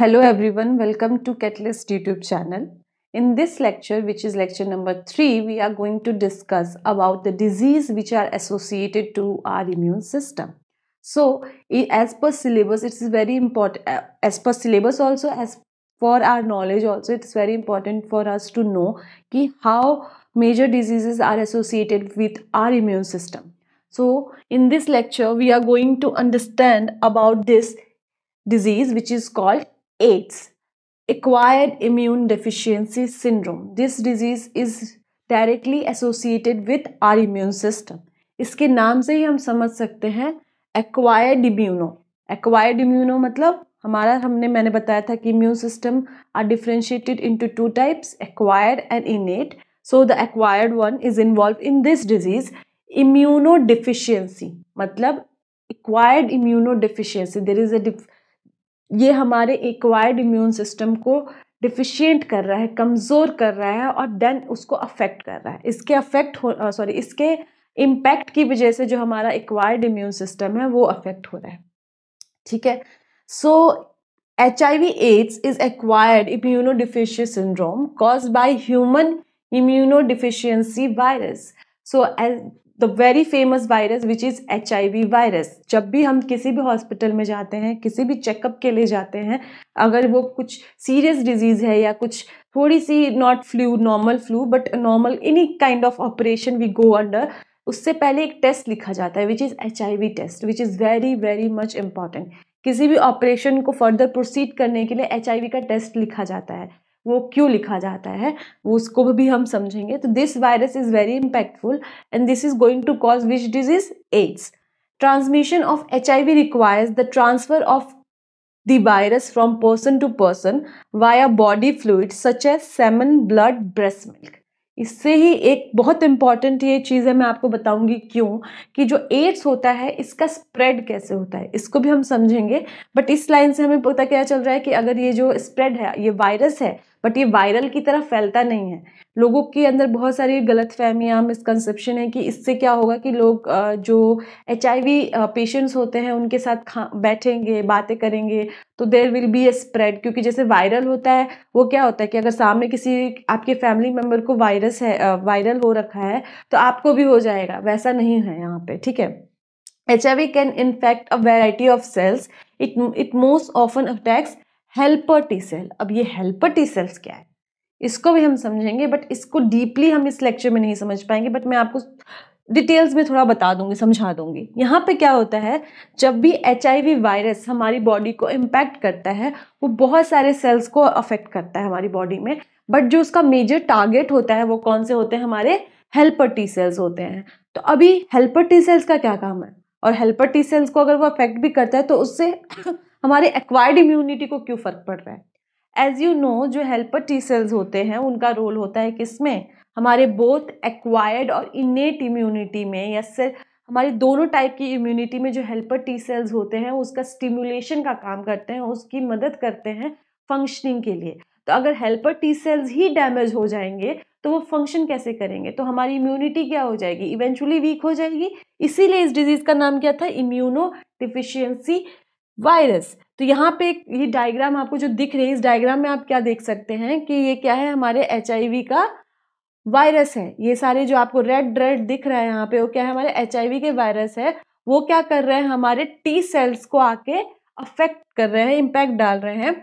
Hello everyone, welcome to Catalyst YouTube channel. In this lecture, which is lecture number 3, we are going to discuss about the disease which are associated to our immune system. So, as per syllabus, it is very important, as per syllabus also, as for our knowledge also, it is very important for us to know ki how major diseases are associated with our immune system. So, in this lecture, we are going to understand about this disease which is called AIDS, acquired immune deficiency syndrome. This disease is directly associated with our immune system. इसके नाम से ही हम समझ सकते हैं acquired immuno. Acquired immuno मतलब मैंने बताया था कि immune system are differentiated into two types, acquired and innate. So the acquired one is involved in this disease. Immunodeficiency मतलब acquired immunodeficiency. There is a ये हमारे एक्वायर्ड इम्यून सिस्टम को deficient कर रहा है, कमज़ोर कर रहा है और देन उसको अफेक्ट कर रहा है. इसके इम्पैक्ट की वजह से जो हमारा एक्वायर्ड इम्यून सिस्टम है वो अफेक्ट हो रहा है. ठीक है. सो HIV AIDS is acquired immunodeficiency syndrome caused by human immunodeficiency virus. So as the very famous virus which is HIV virus. जब भी हम किसी भी हॉस्पिटल में जाते हैं, किसी भी चेकअप के लिए जाते हैं, अगर वो कुछ सीरियस डिजीज है या कुछ थोड़ी सी not flu, normal flu but normal any kind of operation we go under, उससे पहले एक टेस्ट लिखा जाता है which is HIV test, which is very very much important. किसी भी ऑपरेशन को फर्दर प्रोसीड करने के लिए HIV का टेस्ट लिखा जाता है. वो क्यों लिखा जाता है वो उसको भी हम समझेंगे. तो this virus is very impactful and this is going to cause which disease? AIDS. Transmission of HIV requires the transfer of the virus from person to person via body fluids such as semen, blood, breast milk. इससे ही एक बहुत important ये चीज़ है, मैं आपको बताऊंगी क्यों, कि जो एड्स होता है इसका स्प्रेड कैसे होता है इसको भी हम समझेंगे. बट इस लाइन से हमें पता क्या चल रहा है कि अगर ये जो स्प्रेड है ये वायरस है बट ये वायरल की तरह फैलता नहीं है. लोगों के अंदर बहुत सारी गलतफहमियां, मिसकंसेप्शन है कि इससे क्या होगा कि लोग जो HIV पेशेंट्स होते हैं उनके साथ बैठेंगे, बातें करेंगे तो there will be a spread. क्योंकि जैसे वायरल होता है वो क्या होता है कि अगर सामने किसी आपके फैमिली मेम्बर को वायरल हो रखा है तो आपको भी हो जाएगा, वैसा नहीं है यहाँ पे. ठीक है. HIV can infect a variety of cells. It most often attacks helper T cell. अब ये helper T cells क्या है इसको भी हम समझेंगे, बट इसको डीपली हम इस लेक्चर में नहीं समझ पाएंगे, बट मैं आपको डिटेल्स में थोड़ा बता दूंगी, समझा दूंगी. यहाँ पे क्या होता है, जब भी HIV वायरस हमारी बॉडी को इम्पैक्ट करता है वो बहुत सारे सेल्स को अफेक्ट करता है हमारी बॉडी में, बट जो उसका मेजर टारगेट होता है वो कौन से होते हैं? हमारे हेल्पर टी सेल्स होते हैं. तो अभी हेल्पर टी सेल्स का क्या काम है, और हेल्पर टी सेल्स को अगर वो अफेक्ट भी करता है तो उससे हमारे एक्वायर्ड इम्यूनिटी को क्यों फर्क पड़ रहा है? एज यू नो, जो हेल्पर टी सेल्स होते हैं उनका रोल होता है किसमें? हमारे बोथ एक्वायर्ड और इनेट इम्यूनिटी में, या सिर्फ हमारी दोनों टाइप की इम्यूनिटी में जो हेल्पर टी सेल्स होते हैं उसका स्टिमुलेशन का काम करते हैं, उसकी मदद करते हैं फंक्शनिंग के लिए. तो अगर हेल्पर टी सेल्स ही डैमेज हो जाएंगे तो वो फंक्शन कैसे करेंगे? तो हमारी इम्यूनिटी क्या हो जाएगी? इवेंचुअली वीक हो जाएगी. इसीलिए इस डिजीज का नाम क्या था? Immuno deficiency virus. तो यहाँ पे ये डायग्राम आपको जो दिख रही है, इस डायग्राम में आप क्या देख सकते हैं कि ये क्या है? हमारे HIV का वायरस है. ये सारे जो आपको रेड रेड दिख रहा है यहाँ पे वो क्या है? हमारे HIV के वायरस है. वो क्या कर रहे हैं? हमारे टी सेल्स को आके अफेक्ट कर रहे हैं, इम्पैक्ट डाल रहे हैं.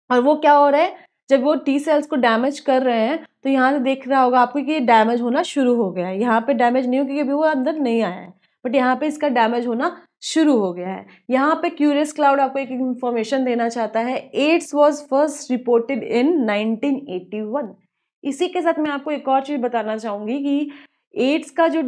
और वो क्या हो रहा है, जब वो टी सेल्स को डैमेज कर रहे हैं तो यहाँ से देख रहा होगा आपको कि ये डैमेज होना शुरू हो गया है. यहाँ पे डैमेज नहीं हो क्योंकि अभी वो अंदर नहीं आया है, बट यहाँ पे इसका डैमेज होना शुरू हो गया है. यहाँ पे क्यूरियस क्लाउड आपको एक इंफॉर्मेशन देना चाहता है. AIDS was first reported in 1981. इसी के साथ मैं आपको एक और चीज बताना चाहूंगी कि एड्स का जो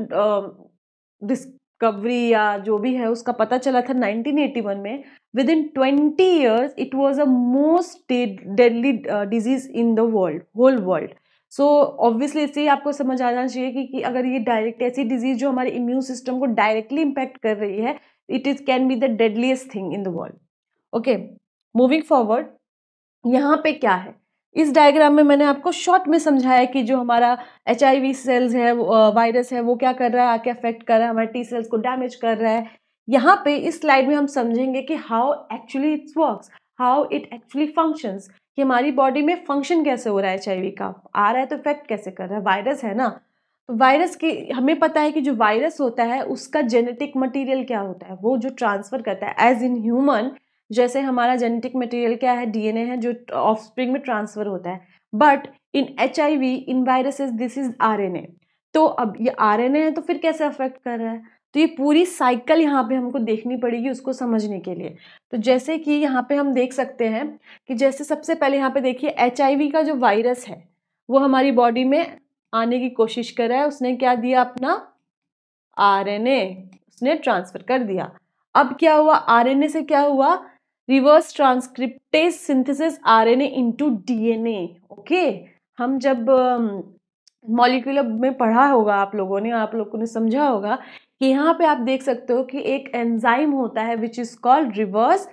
डिस्कवरी या जो भी है उसका पता चला था 1981 में. With in 20 years it was a most deadly disease in the world, whole world. So obviously इससे आपको समझ आना चाहिए कि अगर ये डायरेक्ट ऐसी डिजीज जो हमारे इम्यून सिस्टम को डायरेक्टली इम्पैक्ट कर रही है, it is can be the deadliest thing in the world. Okay, moving forward. यहाँ पे क्या है, इस डायग्राम में मैंने आपको शॉर्ट में समझाया कि जो हमारा HIV सेल्स है, वायरस है, वो क्या कर रहा है? आके अफेक्ट कर रहा है, हमारे टी सेल्स को डैमेज कर रहा है. यहाँ पे इस स्लाइड में हम समझेंगे कि how actually it's works, how it actually functions, कि हमारी बॉडी में फंक्शन कैसे हो रहा है HIV का, आ रहा है तो इफेक्ट कैसे कर रहा है, वायरस है ना। तो वायरस की हमें पता है कि जो वायरस होता है उसका जेनेटिक मटेरियल क्या होता है, वो जो ट्रांसफर करता है एज इन ह्यूमन, जैसे हमारा जेनेटिक मटेरियल क्या है, DNA है जो ऑफस्प्रिंग में ट्रांसफर होता है, but in HIV in viruses this is RNA। तो अब ये RNA है तो फिर कैसे अफेक्ट कर रहा है, तो ये पूरी साइकिल यहाँ पे हमको देखनी पड़ेगी उसको समझने के लिए। तो जैसे कि यहाँ पे हम देख सकते हैं कि जैसे सबसे पहले यहाँ पे देखिए HIV का जो वायरस है वो हमारी बॉडी में आने की कोशिश कर रहा है, उसने क्या दिया, अपना RNA उसने ट्रांसफर कर दिया। अब क्या हुआ, RNA से क्या हुआ, reverse transcriptase synthesis RNA into DNA। Okay, हम जब मॉलिक्यूलर में पढ़ा होगा आप लोगों ने समझा होगा कि यहाँ पे आप देख सकते हो कि एक एंजाइम होता है which is called reverse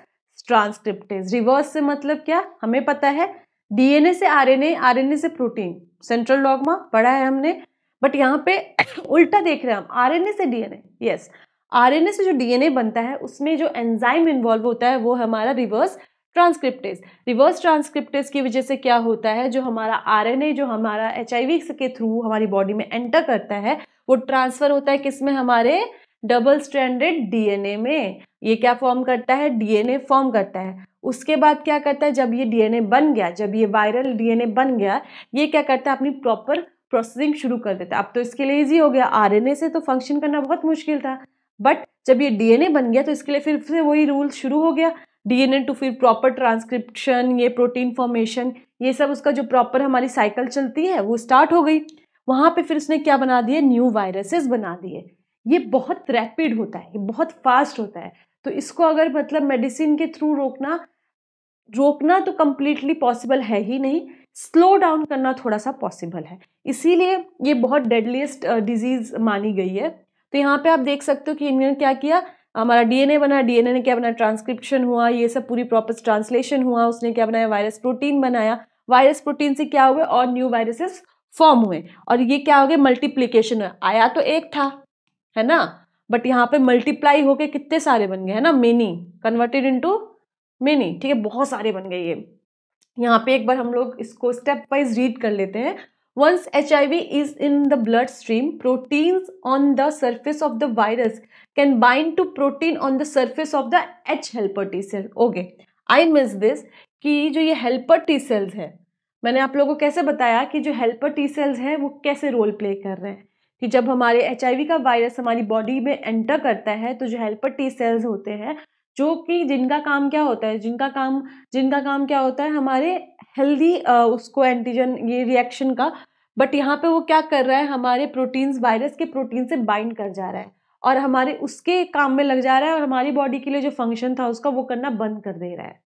transcriptase. Reverse से मतलब क्या, हमें पता है DNA से RNA, RNA से प्रोटीन, सेंट्रल डॉग्मा पढ़ा है हमने, बट यहाँ पे उल्टा देख रहे हैं हम, RNA से DNA। यस, RNA से जो DNA बनता है उसमें जो एंजाइम इन्वॉल्व होता है वो हमारा रिवर्स ट्रांसक्रिप्टेज। रिवर्स ट्रांसक्रिप्टेज की वजह से क्या होता है, जो हमारा RNA जो हमारा HIV के थ्रू हमारी बॉडी में एंटर करता है वो ट्रांसफर होता है किसमें, हमारे डबल स्ट्रैंडेड DNA में। ये क्या फॉर्म करता है, DNA फॉर्म करता है। उसके बाद क्या करता है, जब ये DNA बन गया, जब ये वायरल DNA बन गया, ये क्या करता है, अपनी प्रॉपर प्रोसेसिंग शुरू कर देता है। अब तो इसके लिए इजी हो गया, RNA से तो फंक्शन करना बहुत मुश्किल था, बट जब ये DNA बन गया तो इसके लिए फिर से वही रूल शुरू हो गया, DNA टू फिर प्रॉपर ट्रांसक्रिप्शन, ये प्रोटीन फॉर्मेशन, ये सब उसका जो प्रॉपर हमारी साइकिल चलती है वो स्टार्ट हो गई। वहां पे फिर उसने क्या बना दिए, न्यू वायरसेस बना दिए। ये बहुत रैपिड होता है, ये बहुत फास्ट होता है। तो इसको अगर मतलब मेडिसिन के थ्रू रोकना तो कंप्लीटली पॉसिबल है ही नहीं, स्लो डाउन करना थोड़ा सा पॉसिबल है, इसीलिए ये बहुत डेडलीस्ट डिजीज मानी गई है। तो यहाँ पे आप देख सकते हो कि इन्होंने क्या किया, हमारा DNA बना, DNA ने क्या बनाया, ट्रांसक्रिप्शन हुआ, ये सब पूरी प्रॉपर ट्रांसलेशन हुआ, उसने क्या बनाया, वायरस प्रोटीन बनाया, वायरस प्रोटीन से क्या हुए और न्यू वायरसेस फॉर्म हुए, और ये क्या हो गया, मल्टीप्लीकेशन हुआ। आया तो एक था, है ना, बट यहाँ पे मल्टीप्लाई होके कितने सारे बन गए, है ना, मेनी, कन्वर्टेड इनटू मेनी, ठीक है, बहुत सारे बन गए ये। यहाँ पे एक बार हम लोग इसको स्टेप वाइज रीड कर लेते हैं। Once HIV is in the bloodstream, proteins on the surface of the virus can bind to protein on the surface of the H helper T cell. Okay, I miss this कि जो ये helper T cells है, मैंने आप लोगों को कैसे बताया कि जो helper T cells है वो कैसे रोल प्ले कर रहे हैं, कि जब हमारे HIV का वायरस हमारी बॉडी में एंटर करता है तो जो helper T cells होते हैं, जो कि जिनका काम क्या होता है, जिनका काम क्या होता है, हमारे हेल्दी उसको एंटीजन ये रिएक्शन का, बट यहाँ पे वो क्या कर रहा है, हमारे प्रोटीन्स, वायरस के प्रोटीन से बाइंड कर जा रहा है और हमारे उसके काम में लग जा रहा है, और हमारी बॉडी के लिए जो फंक्शन था उसका वो करना बंद कर दे रहा है।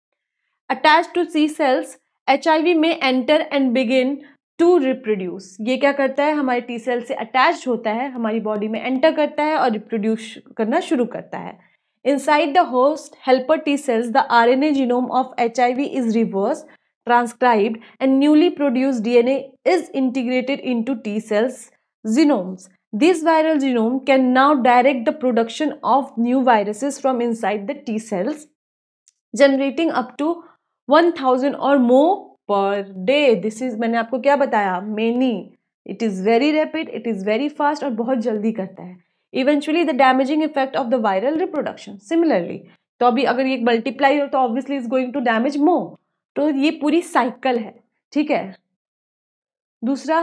Attach to C cells, HIV में enter and begin to reproduce. ये क्या करता है, हमारे T सेल से अटैच होता है, हमारी बॉडी में एंटर करता है और रिप्रोड्यूस करना शुरू करता है। Inside the host helper T cells, the RNA genome of HIV is reverse transcribed and newly produced DNA is integrated into T cells genomes. This viral genome can now direct the production of new viruses from inside the T cells, generating up to 1000 or more per day. This is, मैंने आपको क्या बताया, many. It is very rapid, it is very fast और बहुत जल्दी करता है। Eventually the damaging effect of the viral reproduction. Similarly, तो अभी अगर ये मल्टीप्लाई हो तो obviously is going to damage more. तो ये पूरी साइकिल है, ठीक है। दूसरा,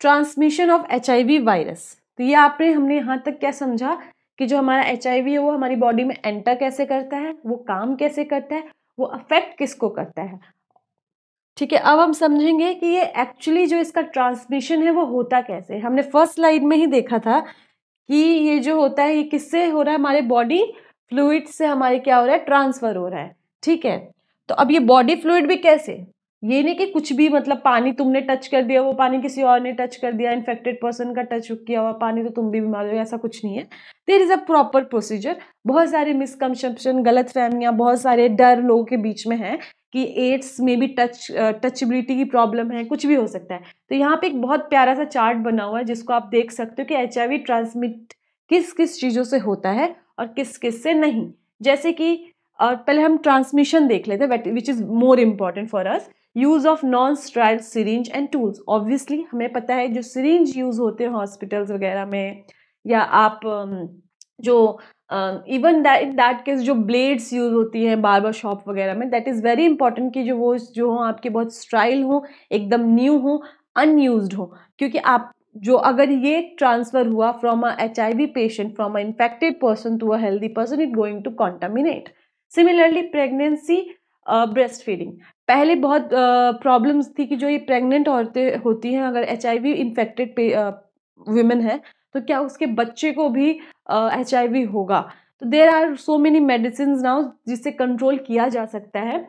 ट्रांसमिशन ऑफ HIV वायरस। तो ये हमने यहाँ तक क्या समझा कि जो हमारा HIV है वो हमारी बॉडी में एंटर कैसे करता है, वो काम कैसे करता है, वो अफेक्ट किसको करता है, ठीक है। अब हम समझेंगे कि ये एक्चुअली जो इसका ट्रांसमिशन है वो होता कैसे। हमने फर्स्ट स्लाइड में ही देखा था कि ये जो होता है ये किससे हो रहा है, हमारे बॉडी फ्लूइड से हमारे क्या हो रहा है, ट्रांसफर हो रहा है, ठीक है। तो अब ये बॉडी फ्लूइड भी कैसे, ये नहीं कि कुछ भी, मतलब पानी तुमने टच कर दिया, वो पानी किसी और ने टच कर दिया, इन्फेक्टेड पर्सन का टच किया हुआ पानी तो तुम भी बीमार हो, ऐसा कुछ नहीं है। There is a proper procedure. बहुत सारे मिसकंसेप्शन, गलत फहमियाँ, बहुत सारे डर लोगों के बीच में है कि एड्स में भी टचेबिलिटी की प्रॉब्लम है, कुछ भी हो सकता है। तो यहाँ पे एक बहुत प्यारा सा चार्ट बना हुआ है जिसको आप देख सकते हो कि HIV ट्रांसमिट किस किस चीज़ों से होता है और किस किस से नहीं। जैसे कि और पहले हम ट्रांसमिशन देख लेते हैं, which is more important for us. Use of non sterile syringe and tools. Obviously हमें पता है जो सिरिंज यूज होते हैं हॉस्पिटल्स वगैरह में, या आप जो इवन इन दैट केस जो ब्लेड्स यूज होती हैं बार्बर शॉप वगैरह में, दैट इज वेरी इंपॉर्टेंट कि जो हो आपके बहुत स्टाइल हो, एकदम न्यू हो, अनयूज्ड हो। क्योंकि आप जो अगर ये ट्रांसफर हुआ from a HIV patient, from a infected person to a healthy person, it going to contaminate. Similarly pregnancy, breast feeding. पहले बहुत प्रॉब्लम्स थी कि जो ये प्रेग्नेंट औरतें होती हैं, अगर HIV इन्फेक्टेड वुमेन है तो क्या उसके बच्चे को भी HIV होगा। तो there are so many medicine now जिससे कंट्रोल किया जा सकता है,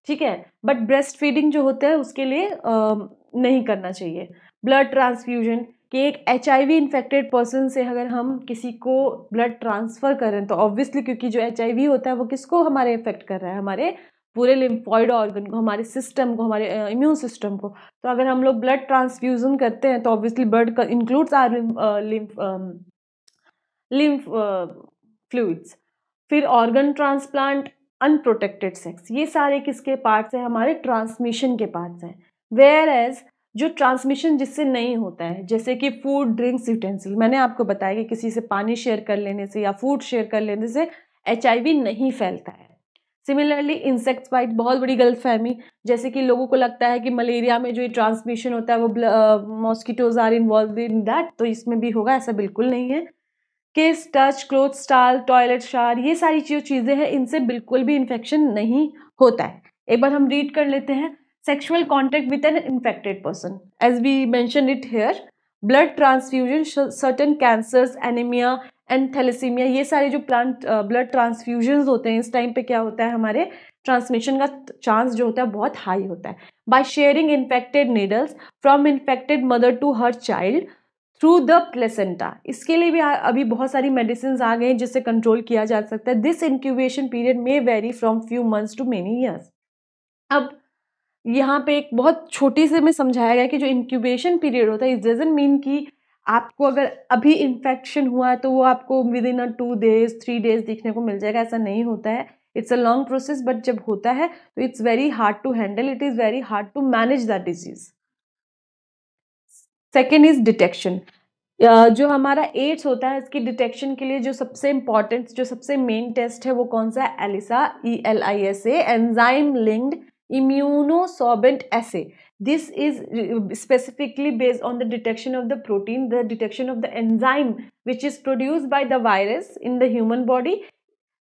ठीक है। बट ब्रेस्ट फीडिंग जो होता है उसके लिए नहीं करना चाहिए। ब्लड ट्रांसफ्यूजन, कि एक HIV इन्फेक्टेड पर्सन से अगर हम किसी को ब्लड ट्रांसफर करें तो ऑब्वियसली, क्योंकि जो HIV होता है वो किसको हमारे इफेक्ट कर रहा है, हमारे पूरे लिम्फॉइड ऑर्गन को, हमारे सिस्टम को, हमारे इम्यून सिस्टम को। तो अगर हम लोग ब्लड ट्रांसफ्यूजन करते हैं तो obviously blood includes are lymph fluids. फिर ऑर्गन ट्रांसप्लांट, अनप्रोटेक्टेड सेक्स, ये सारे किसके पार्ट्स हैं, हमारे ट्रांसमिशन के पार्ट्स हैं। वेयर एज जो ट्रांसमिशन जिससे नहीं होता है, जैसे कि फूड ड्रिंक्स यूटेंसिल, मैंने आपको बताया कि किसी से पानी शेयर कर लेने से या फूड शेयर कर लेने से HIV नहीं फैलता है। सिमिलरली इंसेक्ट बाइट, बहुत बड़ी गलतफहमी, जैसे कि लोगों को लगता है कि मलेरिया में जो ये ट्रांसमिशन होता है वो mosquitoes are involve in that, तो इसमें भी होगा, ऐसा बिल्कुल नहीं है। Kiss, touch, cloth, stall, toilet shower, ये सारी जो चीजें हैं इनसे बिल्कुल भी इन्फेक्शन नहीं होता है। एक बार हम रीड कर लेते हैं। Sexual contact with an infected person, as we mention it here, blood transfusion, certain cancers, anaemia and thalassemia, ये सारे जो ब्लड ट्रांसफ्यूजन होते हैं, इस टाइम पे क्या होता है, हमारे ट्रांसमिशन का चांस जो होता है बहुत हाई होता है। By sharing infected needles from infected mother to her child through the placenta, इसके लिए भी अभी बहुत सारी मेडिसिन आ गए हैं जिससे कंट्रोल किया जा सकता है। This incubation period may vary from few months to many years. अब यहाँ पे एक बहुत छोटी से में समझाया गया कि जो इंक्यूबेशन पीरियड होता है, इट डजंट मीन कि आपको अगर अभी इन्फेक्शन हुआ है तो वो आपको विद इन 2 days 3 days देखने को मिल जाएगा, ऐसा नहीं होता है। It's a long process, but जब होता है तो it's very hard to handle, it is very hard to manage that disease. Second is detection. जो हमारा एड्स होता है इसकी डिटेक्शन के लिए जो सबसे इम्पॉर्टेंट, जो सबसे मेन टेस्ट है वो कौन सा है, ELISA, ELISA, enzyme linked immunosorbent assay. This is specifically based on the detection of the protein, the detection of the enzyme which is produced by the virus in the human body,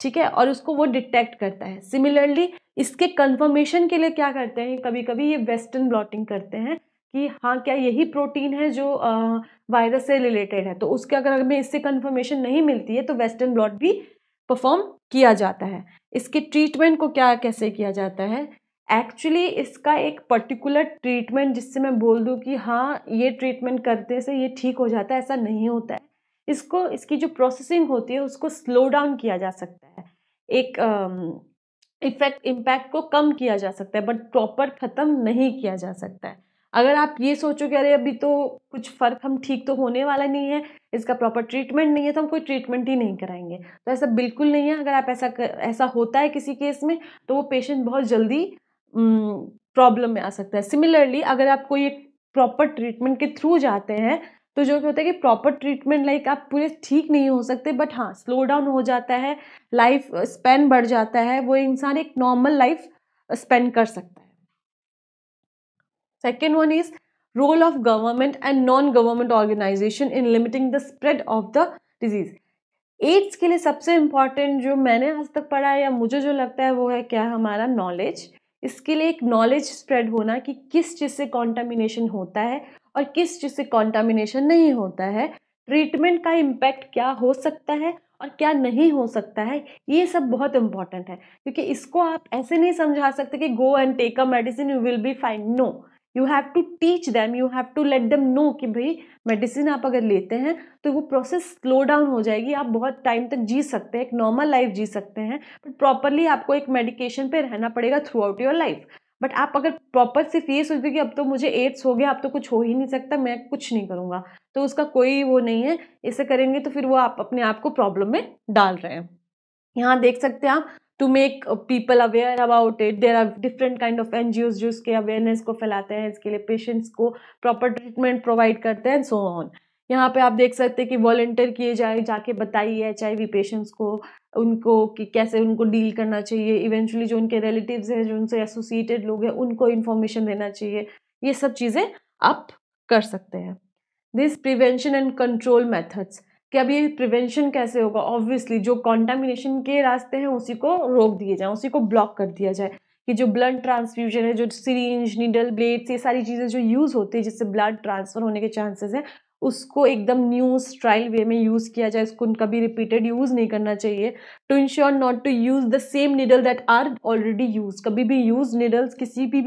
ठीक है, और उसको वो detect करता है। Similarly इसके confirmation के लिए क्या करते हैं, कभी कभी ये वेस्टर्न ब्लॉटिंग करते हैं कि हाँ क्या यही प्रोटीन है जो वायरस से रिलेटेड है, तो उसके अगर हमें इससे कंफर्मेशन नहीं मिलती है तो वेस्टर्न ब्लॉट भी परफॉर्म किया जाता है। इसके ट्रीटमेंट को क्या कैसे किया जाता है, एक्चुअली इसका एक पर्टिकुलर ट्रीटमेंट जिससे मैं बोल दूं कि हाँ ये ट्रीटमेंट करने से ये ठीक हो जाता है, ऐसा नहीं होता है। इसको, इसकी जो प्रोसेसिंग होती है उसको स्लो डाउन किया जा सकता है, एक इम्पैक्ट को कम किया जा सकता है, बट प्रॉपर खत्म नहीं किया जा सकता है। अगर आप ये सोचो कि अरे अभी तो कुछ फर्क, हम ठीक तो होने वाला नहीं है, इसका प्रॉपर ट्रीटमेंट नहीं है तो हम कोई ट्रीटमेंट ही नहीं कराएंगे, तो ऐसा बिल्कुल नहीं है। अगर आप ऐसा होता है किसी केस में तो वो पेशेंट बहुत जल्दी प्रॉब्लम में आ सकता है। सिमिलरली अगर आप कोई एक प्रॉपर ट्रीटमेंट के थ्रू जाते हैं तो जो होता है कि प्रॉपर ट्रीटमेंट लाइक आप पूरे ठीक नहीं हो सकते, बट हाँ स्लो डाउन हो जाता है, लाइफ स्पेन बढ़ जाता है, वो इंसान एक नॉर्मल लाइफ स्पेंड कर सकता है। Second one is role of government and non-government organization in limiting the spread of the disease. AIDS के लिए सबसे इम्पॉर्टेंट जो मैंने आज तक पढ़ा है या मुझे जो लगता है वो है क्या, हमारा नॉलेज। इसके लिए एक नॉलेज स्प्रेड होना कि किस चीज़ से कॉन्टामिनेशन होता है और किस चीज़ से कॉन्टामिनेशन नहीं होता है, ट्रीटमेंट का इम्पैक्ट क्या हो सकता है और क्या नहीं हो सकता है, ये सब बहुत इंपॉर्टेंट है। क्योंकि इसको आप ऐसे नहीं समझा सकते कि go and take a medicine you will be fine, no, you have to teach them, you have to let them know कि भाई मेडिसिन आप अगर लेते हैं तो वो प्रोसेस स्लो डाउन हो जाएगी, आप बहुत टाइम तक जी सकते हैं, एक नॉर्मल लाइफ जी सकते हैं, बट प्रॉपरली आपको एक मेडिकेशन पे रहना पड़ेगा through out your life. But आप अगर प्रॉपर सिर्फ ये सोचते कि अब तो मुझे एड्स हो गया, अब तो कुछ हो ही नहीं सकता, मैं कुछ नहीं करूंगा, तो उसका कोई वो नहीं है। ऐसे करेंगे तो फिर वो आप अपने आप को प्रॉब्लम में डाल रहे हैं। यहाँ देख सकते हैं आप to make people aware about it. There are different kind of NGOs जो इसके awareness को फैलाते हैं, इसके लिए patients को proper treatment provide करते हैं, and so on. यहाँ पे आप देख सकते हैं कि वॉलंटियर किए जाए, जाके बताइए HIV पेशेंट्स को, उनको कि कैसे उनको डील करना चाहिए. इवेंचुअली जो उनके रिलेटिव्स हैं, जो उनसे एसोसिएटेड लोग हैं, उनको इन्फॉर्मेशन देना चाहिए. ये सब चीज़ें आप कर सकते हैं. This prevention and control methods, कि अब ये प्रिवेंशन कैसे होगा. ऑब्वियसली जो कॉन्टामिनेशन के रास्ते हैं उसी को रोक दिए जाए, उसी को ब्लॉक कर दिया जाए. कि जो ब्लड ट्रांसफ्यूजन है, जो सिरिंज, नीडल, ब्लेड्स, ये सारी चीज़ें जो यूज़ होती है जिससे ब्लड ट्रांसफर होने के चांसेस हैं, उसको एकदम न्यू स्टाइल वे में यूज़ किया जाए. उसको कभी रिपीटेड यूज़ नहीं करना चाहिए. To ensure not to use the same needle that are already use. कभी भी यूज नीडल्स किसी भी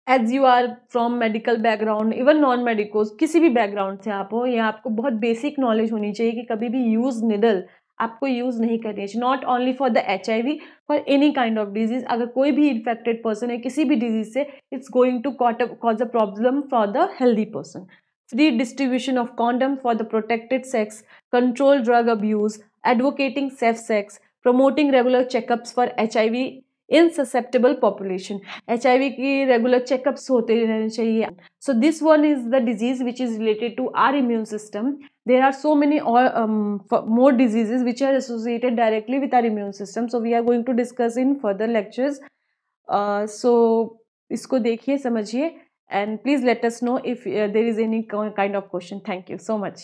as you are from medical background, even non medicos, किसी भी बैकग्राउंड से आप हो, या आपको बहुत बेसिक नॉलेज होनी चाहिए कि कभी भी यूज नीडल आपको यूज नहीं करनी चाहिए. Not only for the HIV, for any kind of disease. अगर कोई भी इन्फेक्टेड पर्सन है किसी भी डिजीज से, it's going to cause a problem for the healthy person. Free distribution of condom for the protected sex, control drug abuse, advocating safe sex, promoting regular checkups for HIV in susceptible population. HIV की regular checkups होते रहने चाहिए. So this one is the disease which is related to our immune system. There are so many more diseases which are associated directly with our immune system. So we are going to discuss in further lectures. So इसको देखिए, समझिए. And please let us know if there is any kind of question. Thank you so much.